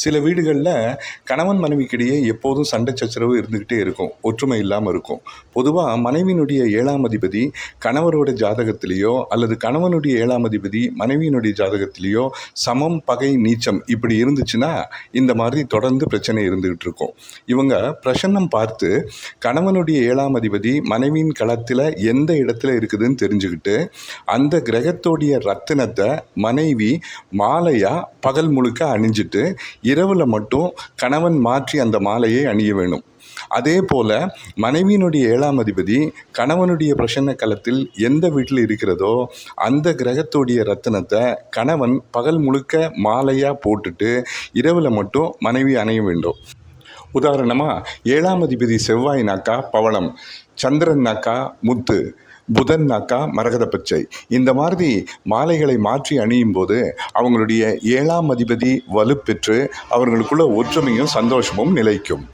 சில வீடுகளில் கணவன் மனைவிக்கிடையே எப்போதும் சண்டை சச்சரவு இருந்துக்கிட்டே இருக்கும், ஒற்றுமை இல்லாமல் இருக்கும். பொதுவாக மனைவியினுடைய 7ஆம் அதிபதி கணவரோட ஜாதகத்திலேயோ அல்லது கணவனுடைய 7ஆம் அதிபதி மனைவியினுடைய ஜாதகத்திலேயோ சமம், பகை, நீச்சம் இப்படி இருந்துச்சுன்னா இந்த மாதிரி தொடர்ந்து பிரச்சனை இருந்துகிட்டு இருக்கும். இவங்க பிரசன்னம் பார்த்து கணவனுடைய 7ஆம் அதிபதி மனைவியின் களத்தில் எந்த இடத்துல இருக்குதுன்னு தெரிஞ்சுக்கிட்டு அந்த கிரகத்தோடைய ரத்தினத்தை மனைவி மாலையா பகல் முழுக்க அணிஞ்சிட்டு இரவில் மட்டும் கணவன் மாற்றி அந்த மாலையை அணிய வேணும். அதே போல் மனைவியினுடைய 7ஆம் அதிபதி கணவனுடைய பிரசன்ன களத்தில் எந்த வீட்டில் இருக்கிறதோ அந்த கிரகத்தோடைய ரத்தினத்தை கணவன் பகல் முழுக்க மாலையாக போட்டுட்டு இரவில் மட்டும் மனைவி அணிய வேண்டும். உதாரணமாக 7ஆம் அதிபதி செவ்வாய்னாக்கா பவளம், சந்திரன்னாக்கா முத்து, புதன்னாக்கா மரகத பச்சை. இந்த மாதிரி மாலைகளை மாற்றி அணியும் போது அவங்களுடைய 7ஆம் அதிபதி வலுப்பெற்று அவர்களுக்குள்ள ஒற்றுமையும் சந்தோஷமும் நிலைக்கும்.